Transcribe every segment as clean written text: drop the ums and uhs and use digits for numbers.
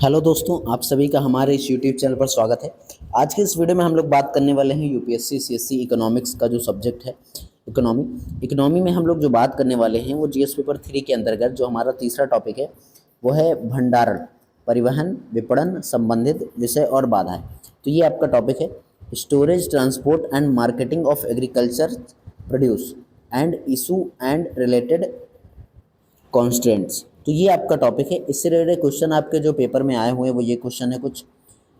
Hello दोस्तों, आप सभी का हमारे इस यूट्यूब चैनल पर स्वागत है। आज के इस वीडियो में हम लोग बात करने वाले हैं यूपीएससी सीएससी इकोनॉमिक्स का जो सब्जेक्ट है इकोनॉमी में हम लोग जो बात करने वाले हैं वो जीएस पेपर 3 के अंतर्गत जो हमारा तीसरा टॉपिक है वो है भंडारण, परिवहन, विपणन संबंधित विषय और बाधाएं। तो ये आपका टॉपिक है storage, transport and marketing of agriculture produce and issue and related constants. तो ये आपका टॉपिक है। इससे रिलेटेड क्वेश्चन आपके जो पेपर में आए हुए हैं वो ये क्वेश्चन है कुछ,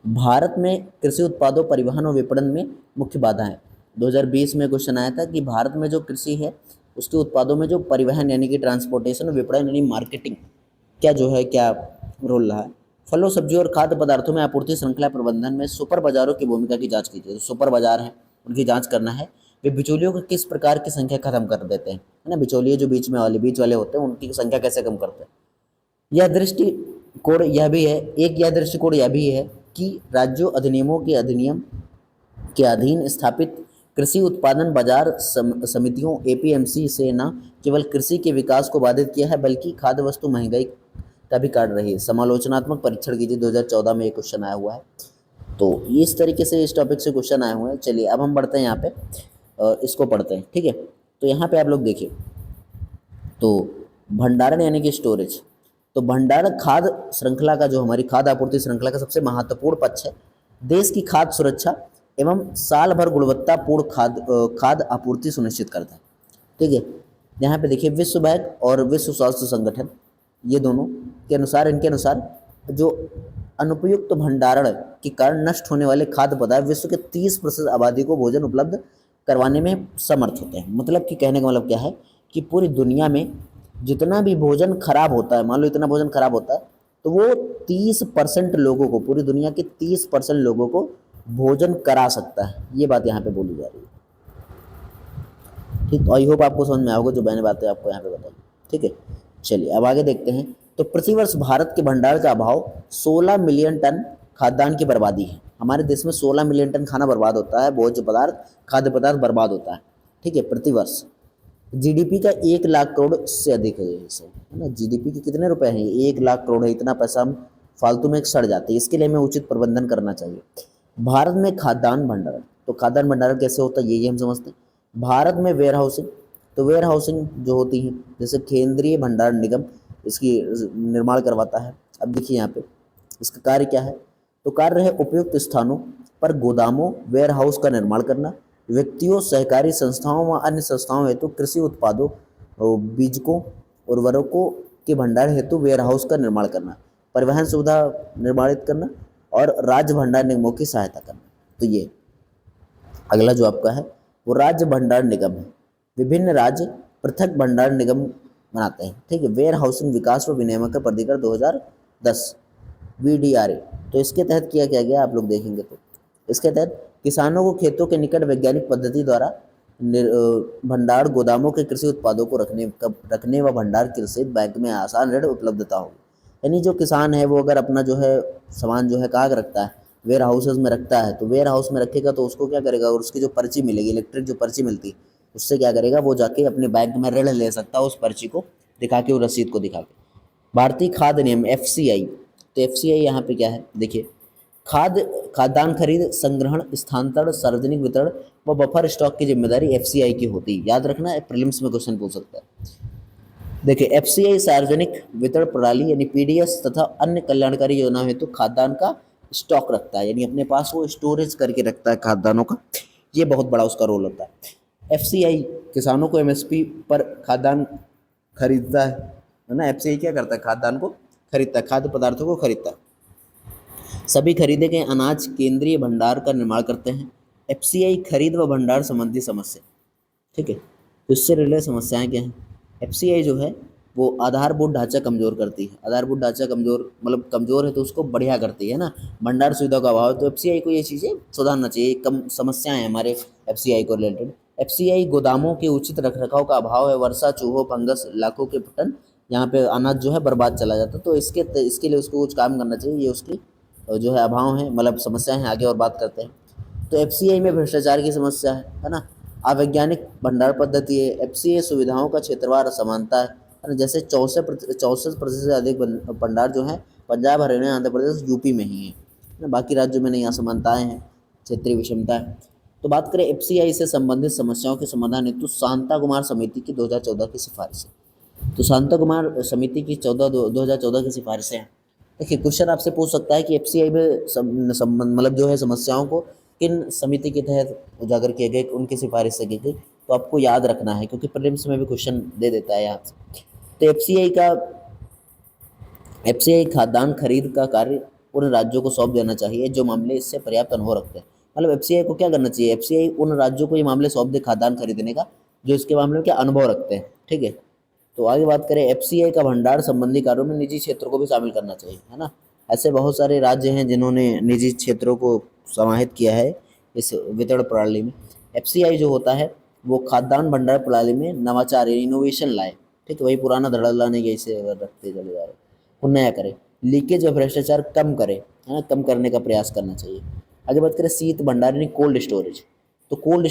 भारत में कृषि उत्पादों, परिवहन और विपणन में मुख्य बाधाएं। 2020 में क्वेश्चन आया था कि भारत में जो कृषि है उसके उत्पादों में जो परिवहन यानी कि ट्रांसपोर्टेशन और विपणन यानी मार्केटिंग क्या रोल रहा है। फलों, सब्जियों और खाद्य पदार्थों में आपूर्ति श्रृंखला प्रबंधन में सुपर बाजारों की भूमिका की जांच कीजिए। तो सुपर बाजार है उनकी जांच करना है। वे बिचौलियों को किस प्रकार की संख्या खत्म कर देते हैं, है ना। बिचौलिए जो बीच वाले होते हैं उनकी संख्या कैसे कम करते हैं। यह दृष्टिकोण यह भी है कि राज्यों अधिनियमों के अधिनियम के अधीन स्थापित कृषि उत्पादन बाजार समितियों एपीएमसी से न केवल कृषि के विकास को बाधित किया है बल्कि खाद्य वस्तु महंगाई का भी कारण रही है। समालोचनात्मक परीक्षण कीजिए, 2014 में ये क्वेश्चन आया हुआ है। तो इस तरीके से इस टॉपिक से क्वेश्चन आए हुए हैं। चलिए अब हम बढ़ते हैं यहाँ पे, इसको पढ़ते हैं, ठीक है। तो यहाँ पे आप लोग देखिए, तो भंडारण यानी कि स्टोरेज। तो भंडारण खाद्य श्रृंखला का, जो हमारी खाद्य आपूर्ति श्रृंखला का सबसे महत्वपूर्ण पक्ष है। देश की खाद्य सुरक्षा एवं साल भर गुणवत्तापूर्ण खाद्य आपूर्ति सुनिश्चित करता है, ठीक है। यहाँ पे देखिए, विश्व बैंक और विश्व स्वास्थ्य संगठन ये दोनों के अनुसार, इनके अनुसार जो अनुपयुक्त भंडारण के कारण नष्ट होने वाले खाद्य पदार्थ विश्व के 30% आबादी को भोजन उपलब्ध करवाने में समर्थ होते हैं। मतलब कि कहने का मतलब क्या है कि पूरी दुनिया में जितना भी भोजन खराब होता है, मान लो इतना भोजन खराब होता है, तो वो 30% लोगों को, पूरी दुनिया के 30% लोगों को भोजन करा सकता है। ये बात यहाँ पे बोली जा रही है, ठीक। तो आई होप आपको समझ में आओगे जो मैंने बातें आपको यहाँ पे बताई, ठीक है। चलिए अब आगे देखते हैं। तो प्रतिवर्ष भारत के भंडार का अभाव 16 मिलियन टन खाद्यान्न की बर्बादी है। हमारे देश में 16 मिलियन टन खाना बर्बाद होता है, भोज्य पदार्थ, खाद्य पदार्थ बर्बाद होता है, ठीक है, प्रतिवर्ष। जीडीपी का 1 लाख करोड़ से अधिक है, ये है ना। जीडीपी के कितने रुपए हैं? 1 लाख करोड़ है। इतना पैसा हम फालतू में सड़ जाते हैं, इसके लिए हमें उचित प्रबंधन करना चाहिए। भारत में खाद्यान्न भंडारण, तो खाद्यान्न भंडारण कैसे होता है ये हम समझते हैं। भारत में वेयर हाउसिंग, तो वेयर हाउसिंग जो होती है, जैसे केंद्रीय भंडार निगम इसकी निर्माण करवाता है। अब देखिए यहाँ पे इसका कार्य क्या है। तो कार्य है उपयुक्त स्थानों पर गोदामों, वेयर हाउस का निर्माण करना, व्यक्तियों, सहकारी संस्थाओं व अन्य संस्थाओं हेतु कृषि उत्पादों, बीजकों, उर्वरकों के भंडार हेतु वेयर हाउस का निर्माण करना, परिवहन सुविधा निर्माणित करना और राज्य भंडार निगमों की सहायता करना। तो ये अगला जो आपका है वो राज्य भंडार निगम है। विभिन्न राज्य पृथक भंडार निगम बनाते हैं, ठीक है। वेयर हाउसिंग विकास व विनियमन का प्राधिकरण 2010 VDRA। तो इसके तहत किया क्या गया आप लोग देखेंगे, तो इसके तहत किसानों को खेतों के निकट वैज्ञानिक पद्धति द्वारा भंडार गोदामों के कृषि उत्पादों को रखने व भंडार कृषि बैंक में आसान ऋण उपलब्धता होगी। यानी जो किसान है वो अगर अपना जो है सामान जो है कहाँ रखता है, वेयर हाउसेज में रखता है, तो वेयर हाउस में रखेगा तो उसको क्या करेगा, और उसकी जो पर्ची मिलेगी, इलेक्ट्रिक जो पर्ची मिलती है, उससे क्या करेगा, वो जाके अपने बैंक में ऋण ले सकता है उस पर्ची को दिखा के, वो रसीद को दिखा के। भारतीय खाद्य नियम FCI। तो FCI यहाँ पे क्या है देखिए, खाद्यान्न खरीद, संग्रहण, स्थानांतरण, सार्वजनिक वितरण व बफर स्टॉक की जिम्मेदारी FCI की होती है। याद रखना, प्रीलिम्स में क्वेश्चन पूछ सकता है। देखिए FCI सार्वजनिक वितरण प्रणाली यानी PDS तथा अन्य कल्याणकारी योजनाओं हेतु खाद्यान्न का स्टॉक रखता है, यानी अपने पास वो स्टोरेज करके रखता है खाद्यान्नों का। ये बहुत बड़ा उसका रोल होता है। FCI किसानों को MSP पर खाद्यान्न खरीदता है ना। FCI क्या करता है, खाद्यान्न को खरीदता है, खाद्य पदार्थों को खरीदता है। सभी खरीदे गए अनाज केंद्रीय भंडार का निर्माण करते हैं। FCI खरीद व भंडार संबंधी समस्या, ठीक है। तो इससे रिलेटेड समस्याएं क्या हैं। FCI जो है वो आधारभूत ढांचा कमजोर करती है। आधारभूत ढांचा कमजोर मतलब कमजोर है तो उसको बढ़िया करती है ना। भंडार सुविधा का अभाव है तो FCI को ये चीज़ें सुधारना चाहिए। कम समस्याएं हैं हमारे FCI को रिलेटेड। FCI गोदामों के उचित रखरखाव का अभाव है। वर्षा, चूहों, फंगस, लाखों के टन यहाँ पे अनाज जो है बर्बाद चला जाता है। तो इसके लिए उसको कुछ काम करना चाहिए। ये उसकी जो है अभाव है, मतलब समस्याएं हैं। आगे और बात करते हैं। तो FCI में भ्रष्टाचार की समस्या है ना। अवैज्ञानिक भंडार पद्धति है। FCI सुविधाओं का क्षेत्रवार असमानता है ना। जैसे 64% से अधिक भंडार जो है पंजाब, हरियाणा, आंध्र प्रदेश, यूपी में ही है ना, बाकी राज्यों में नहीं असमानताएं हैं, क्षेत्रीय विषमता है। तो बात करें एफसीआई से संबंधित समस्याओं के समाधान हेतु शांता कुमार समिति की 2014 की सिफारिशें। तो शांता कुमार समिति की 2014 की सिफारिशें हैं। देखिए क्वेश्चन आपसे पूछ सकता है कि एफसीआई में मतलब जो है समस्याओं को किन समिति के तहत उजागर किए गए, उनकी सिफारिश से की गई, तो आपको याद रखना है क्योंकि प्रीलिम्स में भी क्वेश्चन दे देता है यहाँ से। तो एफसीआई खाद्यान्न खरीद का कार्य उन राज्यों को सौंप देना चाहिए जो मामले इससे पर्याप्त अनुभव रखते हैं। मतलब एफसीआई को क्या करना चाहिए, एफसीआई उन राज्यों को ये मामले सौंप दे खाद्यान्न खरीदने का जो इसके मामले में क्या अनुभव रखते हैं। ठीक है, तो आगे बात करें एफसीआई का भंडार संबंधी कार्यों में निजी क्षेत्र को भी शामिल करना चाहिए, है ना। ऐसे बहुत सारे राज्य हैं जिन्होंने निजी क्षेत्रों को समाहित किया है इस वितरण प्रणाली में। एफसीआई जो होता है वो खाद्यान्न भंडार प्रणाली में नवाचार इनोवेशन लाए। ठीक है, वही पुराना धड़ल्ला नहीं, इसे अगर रखते चले जा रहे को नया करे, लीकेज और भ्रष्टाचार कम करे, है ना, कम करने का प्रयास करना चाहिए। आगे बात करें शीत भंडार यानी कोल्ड स्टोरेज। तो कोल्ड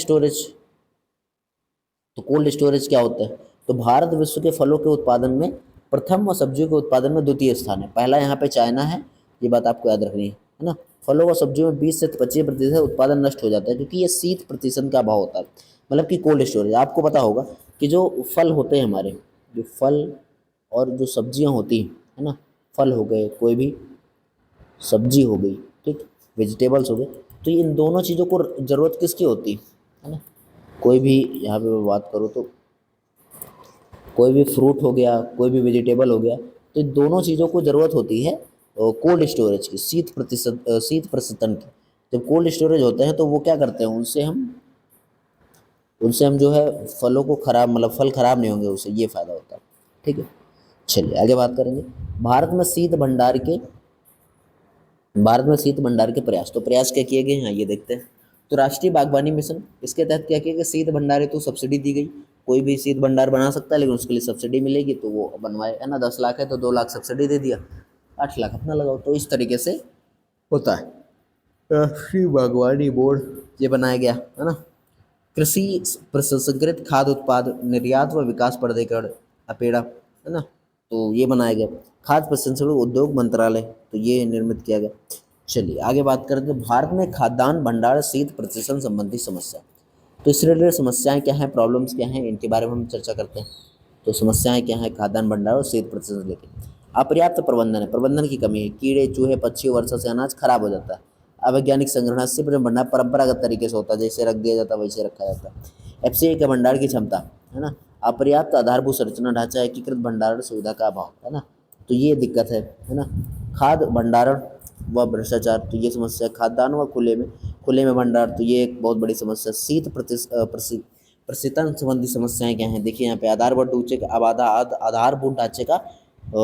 स्टोरेज क्या होता है, तो भारत विश्व के फलों के उत्पादन में प्रथम और सब्जियों के उत्पादन में द्वितीय स्थान है। पहला यहाँ पे चाइना है, ये बात आपको याद रखनी है ना। फलों और सब्जियों में 20 से 25% उत्पादन नष्ट हो जाता है क्योंकि ये 30% का अभाव होता है। मतलब कि कोल्ड स्टोरेज, आपको पता होगा कि जो फल होते हैं हमारे, जो फल और जो सब्जियाँ होती हैं, है ना, फल हो गए, कोई भी सब्जी हो गई, ठीक, वेजिटेबल्स हो गए, तो इन दोनों चीज़ों को ज़रूरत किसकी होती है ना। कोई भी यहाँ पे मैं बात करूँ तो कोई भी फ्रूट हो गया, कोई भी वेजिटेबल हो गया, तो इन दोनों चीज़ों को ज़रूरत होती है कोल्ड स्टोरेज की, शीत प्रसंस्करण की। जब कोल्ड स्टोरेज होते हैं तो वो क्या करते हैं, उनसे हम जो है फलों को खराब, मतलब फल खराब नहीं होंगे उससे, ये फ़ायदा होता है। ठीक है, चलिए आगे बात करेंगे भारत में शीत भंडार के प्रयास। तो प्रयास क्या किए गए हैं ये देखते हैं। तो राष्ट्रीय बागवानी मिशन, इसके तहत क्या किया गया, शीत भंडार हेतु सब्सिडी दी गई। कोई भी शीत भंडार बना सकता है लेकिन उसके लिए सब्सिडी मिलेगी, तो वो बनवाए, है ना। 10 लाख है तो 2 लाख सब्सिडी दे दिया, 8 लाख अपना लगाओ। तो इस तरीके से होता है। राष्ट्रीय बागवानी बोर्ड ये बनाया गया, है ना। कृषि प्रसंस्कृत खाद्य उत्पाद निर्यात व विकास प्राधिकरण अपेड़ा, है ना, तो ये बनाया गया। खाद्य प्रसंस्करण उद्योग मंत्रालय, तो ये निर्मित किया गया। चलिए आगे बात करते हैं भारत में खाद्यान्न भंडार शीत प्रसंस्करण संबंधी समस्या। तो इस रिलेटेड समस्याएं क्या हैं, प्रॉब्लम्स क्या हैं, इनके बारे में हम चर्चा करते हैं। तो समस्याएं क्या हैं खाद्यान्न भंडार और शीत प्रसंस्करण लेकर। अपर्याप्त प्रबंधन है, प्रबंधन की कमी है, कीड़े चूहे पक्षी वर्षा से अनाज खराब हो जाता है। अवैज्ञानिक संग्रहण, 80% भंडार परंपरागत तरीके से होता है, जैसे रख दिया जाता है वैसे रखा जाता है। एफसीआई के भंडार की क्षमता, है ना, अपर्याप्त आधारभूत संरचना ढांचा, एकीकृत भंडारण सुविधा का अभाव, है ना, तो ये दिक्कत है ना। खाद्य भंडारण व भ्रष्टाचार, तो ये समस्या। खाद्यान्न व खुले में भंडार, तो ये एक बहुत बड़ी समस्या। प्रशीतन संबंधी समस्याएं क्या हैं, देखिए यहाँ पे आधारभूत ढांचे का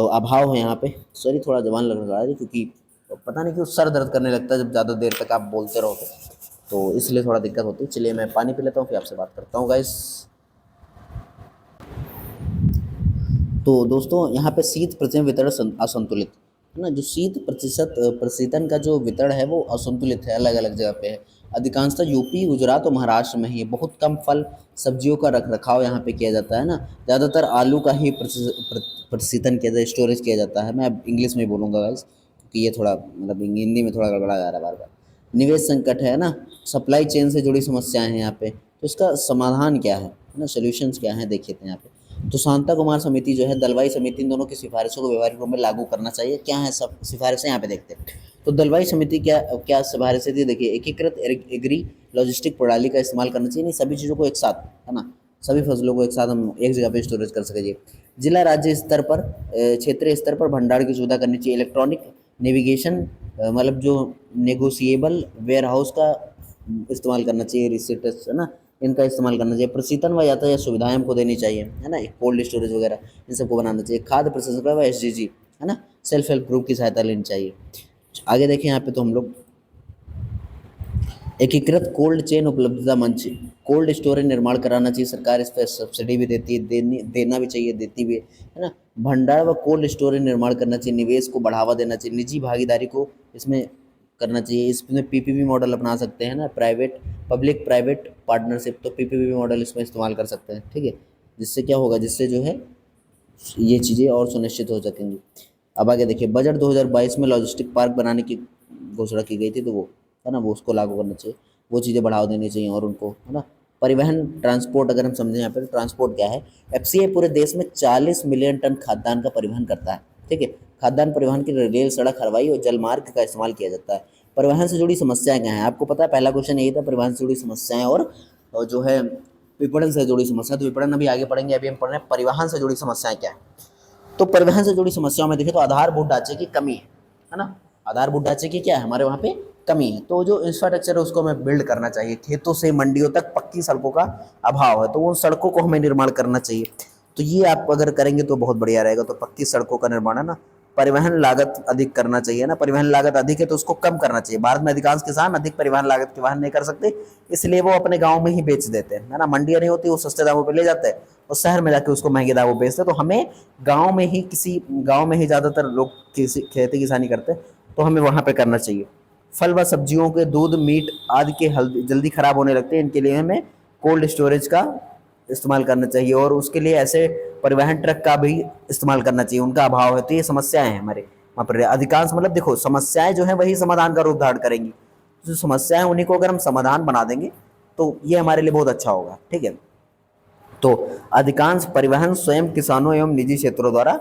अभाव है यहाँ पे। सॉरी थोड़ा जबान लग रहा है क्योंकि पता नहीं क्यों सर दर्द करने लगता है जब ज़्यादा देर तक आप बोलते रहो तो इसलिए थोड़ा दिक्कत होती है। चलिए मैं पानी पी लेता हूँ फिर आपसे बात करता हूँ गाइस। तो दोस्तों यहाँ पे शीत प्रतिशत वितरण असंतुलित, है ना। जो प्रशीतन का जो वितरण है वो असंतुलित है, अलग अलग जगह पे है। अधिकांशतः यूपी, गुजरात और महाराष्ट्र में ही बहुत कम फल सब्जियों का रख रखाव यहाँ पे किया जाता है ना। ज़्यादातर आलू का ही प्रशीतन किया जाता है, स्टोरेज किया जाता है। मैं अब इंग्लिश में बोलूँगा गाइस क्योंकि ये थोड़ा मतलब हिंदी में थोड़ा गड़बड़ा जा रहा है बार बार। निवेश संकट है ना, सप्लाई चेन से जुड़ी समस्याएं हैं यहाँ पे। तो इसका समाधान क्या है ना, सोल्यूशंस क्या है देखिए यहाँ पे। तो शांता कुमार समिति जो है, दलवाई समिति, इन दोनों की सिफारिशों को व्यवहारिक रूप में लागू करना चाहिए। क्या है सब सिफारिशें यहाँ पे देखते हैं। तो दलवाई समिति क्या क्या सिफारिशें थी, देखिए एकीकृत एग्री लॉजिस्टिक प्रणाली का इस्तेमाल करना चाहिए, नहीं सभी चीज़ों को एक साथ, है ना, सभी फसलों को एक साथ हम एक जगह पे स्टोरेज कर सकेंगे। जिला राज्य स्तर पर क्षेत्रीय स्तर पर भंडार की सुविधा करनी चाहिए। इलेक्ट्रॉनिक नेविगेशन, मतलब जो नेगोशिएबल वेयर हाउस का इस्तेमाल करना चाहिए, रिसिप्ट्स, है ना, इनका इस्तेमाल करना चाहिए। प्रशीतन व यातायात सुविधाएं हमको देनी चाहिए, है ना, एक कोल्ड स्टोरेज वगैरह इन सबको बनाना चाहिए। खाद्य प्रसंस्करण व एसडीजी, है ना, सेल्फ हेल्प ग्रुप की सहायता लेनी चाहिए। आगे देखें यहाँ पे तो हम लोग एकीकृत कोल्ड चेन उपलब्धता मंच, कोल्ड स्टोरेज निर्माण कराना चाहिए। सरकार इस पर सब्सिडी भी देती है, देना भी चाहिए, देती भी है ना। भंडार व कोल्ड स्टोरेज निर्माण करना चाहिए, निवेश को बढ़ावा देना चाहिए, निजी भागीदारी को इसमें करना चाहिए। इसमें पीपीपी मॉडल अपना सकते हैं ना, पब्लिक प्राइवेट पार्टनरशिप, तो पीपीपी मॉडल इसमें इस्तेमाल कर सकते हैं। ठीक है, जिससे क्या होगा, जिससे जो है ये चीज़ें और सुनिश्चित हो सकेंगी। अब आगे देखिए, बजट 2022 में लॉजिस्टिक पार्क बनाने की घोषणा की गई थी, तो वो है ना, वो उसको लागू करना चाहिए, वो चीज़ें बढ़ावा देनी चाहिए और उनको, है ना। परिवहन ट्रांसपोर्ट अगर हम समझें यहाँ पे, ट्रांसपोर्ट क्या है, एफसीआई पूरे देश में 40 मिलियन टन खाद्यान्न का परिवहन करता है, ठीक है। खाद्यान्न परिवहन के लिए रेल, सड़क, हवाई और जलमार्ग का इस्तेमाल किया जाता है। परिवहन से जुड़ी समस्याएं क्या हैं, आपको पता है, पहला क्वेश्चन यही था, परिवहन से जुड़ी समस्याएं और जो है विपणन से जुड़ी समस्या। तो विपणन अभी आगे पढ़ेंगे, अभी हम पढ़ रहे हैं परिवहन से जुड़ी समस्याएं क्या है। तो परिवहन से जुड़ी समस्याओं में देखें तो आधारभूत ढांचे की कमी है ना, आधारभूत ढांचे की क्या है, हमारे वहाँ पे कमी है। तो जो इंफ्रास्ट्रक्चर है उसको हमें बिल्ड करना चाहिए। खेतों से मंडियों तक पक्की सड़कों का अभाव है, तो उन सड़कों को हमें निर्माण करना चाहिए। तो ये आप अगर करेंगे तो बहुत बढ़िया रहेगा। तो पक्की सड़कों का निर्माण है ना। परिवहन लागत अधिक करना चाहिए ना, परिवहन लागत अधिक है तो उसको कम करना चाहिए। भारत में अधिकांश किसान अधिक परिवहन लागत के वाहन नहीं कर सकते, इसलिए वो अपने गाँव में ही बेच देते हैं, है ना। मंडियाँ नहीं होती, वो सस्ते दामों पर ले जाते हैं और शहर में जाके उसको महंगे दामों बेचते हैं। तो हमें गाँव में ही, किसी गाँव में ही ज़्यादातर लोग खेती किसानी करते हैं, तो हमें वहाँ पे करना चाहिए। फल व सब्जियों के दूध, मीट आदि के जल्दी खराब होने लगते हैं, इनके लिए हमें कोल्ड स्टोरेज का इस्तेमाल करना चाहिए और उसके लिए ऐसे परिवहन ट्रक का भी इस्तेमाल करना चाहिए, उनका अभाव है। तो ये समस्याएं हैं हमारे वहाँ पर अधिकांश, मतलब देखो समस्याएं जो है वही समाधान का रूप धारण करेंगी। जो समस्याएं उन्हीं को अगर हम समाधान बना देंगे तो ये हमारे लिए बहुत अच्छा होगा, ठीक है। तो अधिकांश परिवहन स्वयं किसानों एवं निजी क्षेत्रों द्वारा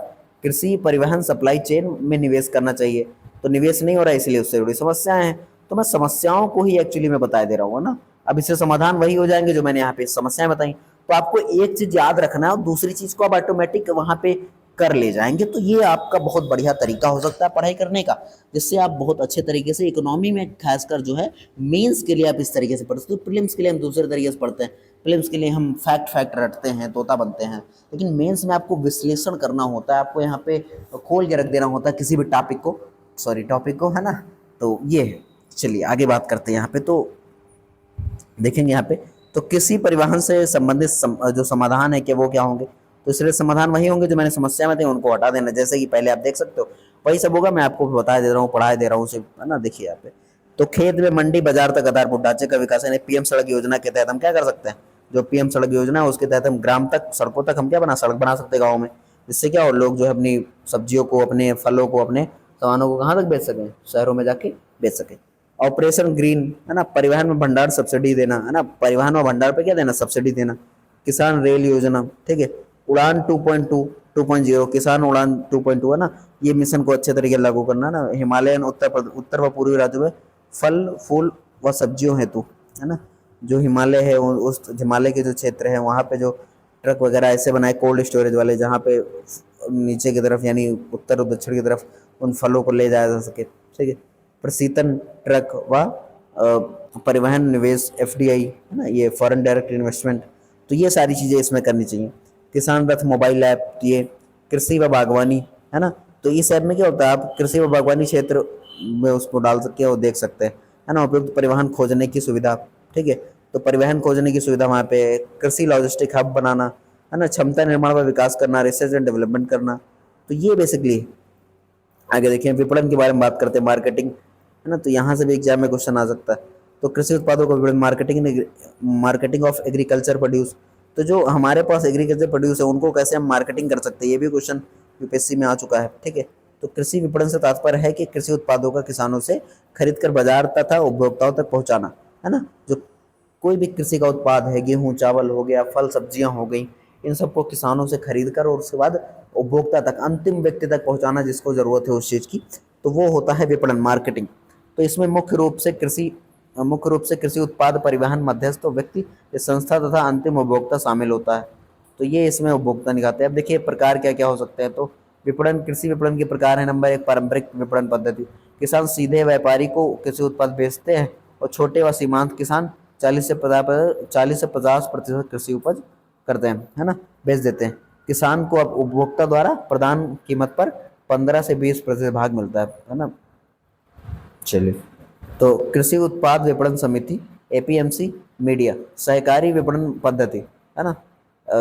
कृषि परिवहन सप्लाई चेन में निवेश करना चाहिए। तो निवेश नहीं हो रहा है, इसलिए उससे जुड़ी समस्याएं हैं। तो मैं समस्याओं को ही एक्चुअली मैं बता दे रहा हूँ ना। अब इससे समाधान वही हो जाएंगे जो मैंने यहाँ पे समस्याएं बताई। तो आपको एक चीज याद रखना है और दूसरी चीज को आप ऑटोमेटिक वहां पे कर ले जाएंगे। तो ये आपका बहुत बढ़िया तरीका हो सकता है पढ़ाई करने का, जिससे आप बहुत अच्छे तरीके से इकोनॉमी में खासकर जो है मेंस के लिए आप इस तरीके से पढ़ते हैं। तो प्रीलिम्स के लिए हम दूसरे तरीके से पढ़ते हैं, प्रीलिम्स के लिए हम फैक्ट फैक्ट रटते हैं, तोता बनते हैं। लेकिन मेंस में आपको विश्लेषण करना होता है, आपको यहाँ पे खोल के रख देना होता है किसी भी टॉपिक को, है ना। तो ये है। चलिए आगे बात करते हैं यहाँ पे। तो देखेंगे यहाँ पे, तो किसी परिवहन से संबंधित जो समाधान है कि वो क्या होंगे। तो इसलिए समाधान वही होंगे जो मैंने समस्या में थे उनको हटा देना, जैसे कि पहले आप देख सकते हो वही सब होगा। मैं आपको बता दे रहा हूँ, पढ़ा दे रहा हूँ सिर्फ, है ना। देखिए यहाँ पे, तो खेत में मंडी बाजार तक आधारभूत ढांचे का विकास, यानी पीएम सड़क योजना के तहत हम क्या कर सकते हैं, जो पीएम सड़क योजना है उसके तहत हम ग्राम तक, सड़कों तक हम क्या सड़क बना सकते हैं गाँव में। जिससे क्या हो, लोग जो है अपनी सब्जियों को, अपने फलों को, अपने सामानों को कहाँ तक बेच सकें, शहरों में जाके बेच सकें। ऑपरेशन ग्रीन, है ना, परिवहन में भंडार सब्सिडी देना, है ना, परिवहन और भंडार पे क्या देना, सब्सिडी देना। किसान रेल योजना, ठीक है। उड़ान 2.0, किसान उड़ान 2.2, है ना, ये मिशन को अच्छे तरीके से लागू करना ना। हिमालयन उत्तर व पूर्वी राज्यों में फल फूल व सब्जियों हेतु, है ना, जो हिमालय है उस हिमालय के जो क्षेत्र है वहाँ पे जो ट्रक वगैरह ऐसे बनाए कोल्ड स्टोरेज वाले, जहाँ पे नीचे की तरफ यानी उत्तर और दक्षिण की तरफ उन फलों को ले जाया जा सके, ठीक है। प्रशीतन ट्रक व परिवहन निवेश, एफडीआई, है ना, ये फॉरेन डायरेक्ट इन्वेस्टमेंट। तो ये सारी चीज़ें इसमें करनी चाहिए। किसान रथ मोबाइल ऐप, ये कृषि व बागवानी, है ना। तो इस ऐप में क्या होता है, आप कृषि व बागवानी क्षेत्र में उसको डाल सकते हैं और देख सकते हैं, है ना। उपयुक्त परिवहन खोजने की सुविधा, ठीक है। तो परिवहन खोजने की सुविधा वहाँ पे, कृषि लॉजिस्टिक हब बनाना, है ना, क्षमता निर्माण व विकास करना, रिसर्च एंड डेवलपमेंट करना। तो ये बेसिकली। आगे देखिए, विपणन के बारे में बात करते हैं, मार्केटिंग, है ना। तो यहाँ से भी एग्जाम में क्वेश्चन आ सकता है। तो कृषि उत्पादों का विपणन, मार्केटिंग ऑफ एग्रीकल्चर प्रोड्यूस। तो जो हमारे पास एग्रीकल्चर प्रोड्यूस है उनको कैसे हम मार्केटिंग कर सकते हैं, ये भी क्वेश्चन यूपीएससी में आ चुका है, ठीक है। तो कृषि विपणन से तात्पर्य है कि कृषि उत्पादों का किसानों से खरीद कर बाजार तथा उपभोक्ताओं तक पहुँचाना, है ना। जो कोई भी कृषि का उत्पाद है, गेहूँ चावल हो गया, फल सब्जियां हो गई, इन सबको किसानों से खरीद कर और उसके बाद उपभोक्ता तक, अंतिम व्यक्ति तक पहुंचाना जिसको ज़रूरत है उस चीज़ की, तो वो होता है विपणन, मार्केटिंग। तो इसमें मुख्य रूप से कृषि उत्पाद परिवहन मध्यस्थ व्यक्ति, संस्था तथा अंतिम उपभोक्ता शामिल होता है। तो ये इसमें उपभोक्ता निकालते हैं। अब देखिए प्रकार क्या क्या हो सकते हैं। तो विपणन, कृषि विपणन के प्रकार है। नंबर 1, पारंपरिक विपणन पद्धति, किसान सीधे व्यापारी को कृषि उत्पाद बेचते हैं और छोटे व सीमांत किसान 40 से 50% कृषि उपज करते हैं, है ना, बेच देते हैं। किसान को अब उपभोक्ता द्वारा प्रदान कीमत पर 15 से 20% भाग मिलता है ना। चलिए, तो कृषि उत्पाद विपणन समिति, एपीएमसी, मीडिया, सहकारी विपणन पद्धति, है ना,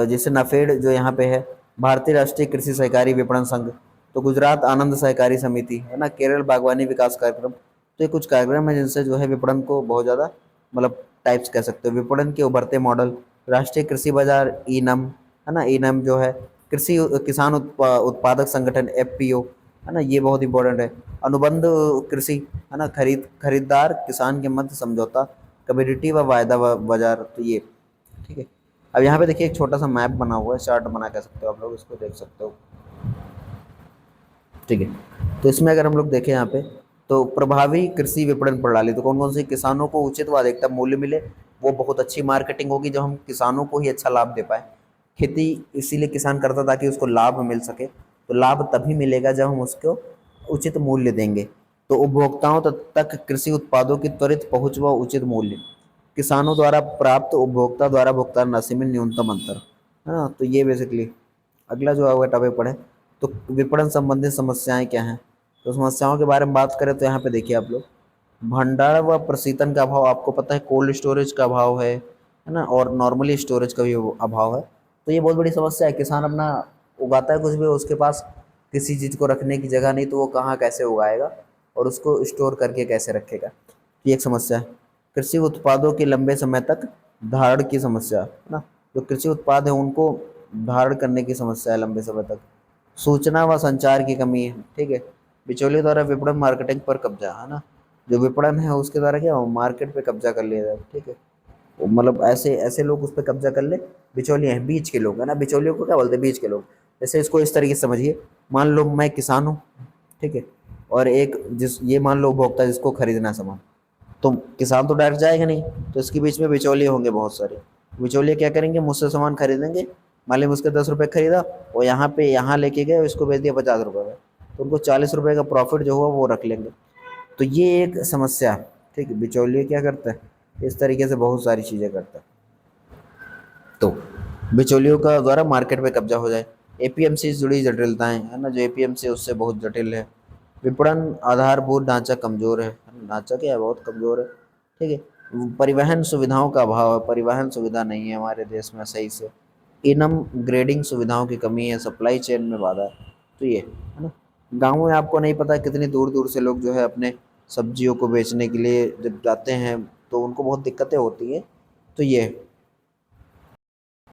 जैसे नाफेड जो यहाँ पे है, भारतीय राष्ट्रीय कृषि सहकारी विपणन संघ, तो गुजरात आनंद सहकारी समिति, है ना, केरल बागवानी विकास कार्यक्रम। तो ये कुछ कार्यक्रम है जिनसे जो है विपणन को बहुत ज़्यादा, मतलब टाइप्स कह सकते हो। विपणन के उभरते मॉडल, राष्ट्रीय कृषि बाजार, ई नम, है ना, ई नम जो है, कृषि किसान उत्पादक संगठन, एफपीओ, है ना, ये बहुत इंपॉर्टेंट है। अनुबंध कृषि, है ना, खरीदार किसान के मध्य समझौता, कमोडिटी व वायदा बाजार, तो ये ठीक है। अब यहाँ पे देखिए एक छोटा सा मैप बना हुआ है, चार्ट बना कह सकते हो आप लोग, इसको देख सकते हो, ठीक है। तो इसमें अगर हम लोग देखें यहाँ पे, तो प्रभावी कृषि विपणन प्रणाली, तो कौन कौन सी किसानों को उचित व अधिकतम मूल्य मिले, वो बहुत अच्छी मार्केटिंग होगी जब हम किसानों को ही अच्छा लाभ दे पाए। खेती इसीलिए किसान करता ताकि उसको लाभ मिल सके, तो लाभ तभी मिलेगा जब हम उसको उचित मूल्य देंगे। तो उपभोक्ताओं तक कृषि उत्पादों की त्वरित पहुंच व उचित मूल्य, किसानों द्वारा प्राप्त उपभोक्ता द्वारा भुगतान राशि में न्यूनतम अंतर, है ना। तो ये बेसिकली अगला जो होगा टॉपिक पढ़े, तो विपणन संबंधित समस्याएं क्या हैं। तो समस्याओं के बारे में बात करें तो यहाँ पे देखिए आप लोग, भंडार व प्रशीतन का अभाव, आपको पता है कोल्ड स्टोरेज का अभाव है ना, और नॉर्मली स्टोरेज का भी अभाव है। तो ये बहुत बड़ी समस्या है। किसान अपना उगाता है कुछ भी, उसके पास किसी चीज़ को रखने की जगह नहीं, तो वो कहाँ कैसे उगाएगा और उसको स्टोर करके कैसे रखेगा, ये एक समस्या है। कृषि उत्पादों के लंबे समय तक धारण की समस्या, है ना, जो कृषि उत्पाद है उनको धारण करने की समस्या है लंबे समय तक। सूचना व संचार की कमी है, ठीक है। बिचौलियों द्वारा विपणन मार्केटिंग पर कब्जा, है ना, जो विपणन है उसके द्वारा क्या मार्केट पे कब्जा कर लिया जाए, ठीक है। वो मतलब ऐसे ऐसे लोग उस पर कब्जा कर ले, बिचौलिए हैं, बीच के लोग, है ना, बिचौलियों को क्या बोलते हैं, बीच के लोग। जैसे इसको इस तरीके से समझिए, मान लो मैं किसान हूँ, ठीक है, और एक जिस ये मान लो उपभोक्ता जिसको खरीदना है सामान, तो किसान तो डायरेक्ट जाएगा नहीं, तो इसके बीच में बिचौलिए होंगे बहुत सारे। बिचौलिए क्या करेंगे, मुझसे सामान खरीदेंगे, मान लीजिए उसके 10 रुपये खरीदा, और यहाँ पे यहाँ लेके गए, इसको बेच दिया 50 रुपये में, तो उनको 40 रुपये का प्रॉफिट जो हुआ वो रख लेंगे। तो ये एक समस्या है, ठीक है। बिचौलिए क्या करता है, इस तरीके से बहुत सारी चीज़ें करता है। तो बिचौलियों का द्वारा मार्केट में कब्जा हो जाए। एपीएमसी से जुड़ी जटिलताएं, है ना, जो एपीएमसी है उससे बहुत जटिल है। विपणन आधारभूत ढांचा कमजोर है, ढांचा क्या है, बहुत कमजोर है, ठीक है। परिवहन सुविधाओं का अभाव है, परिवहन सुविधा नहीं है हमारे देश में सही से। इनम ग्रेडिंग सुविधाओं की कमी है, सप्लाई चेन में बाधा है। तो ये है ना, गाँव में आपको नहीं पता कितनी दूर दूर से लोग जो है अपने सब्जियों को बेचने के लिए जब जाते हैं तो उनको बहुत दिक्कतें होती हैं। तो ये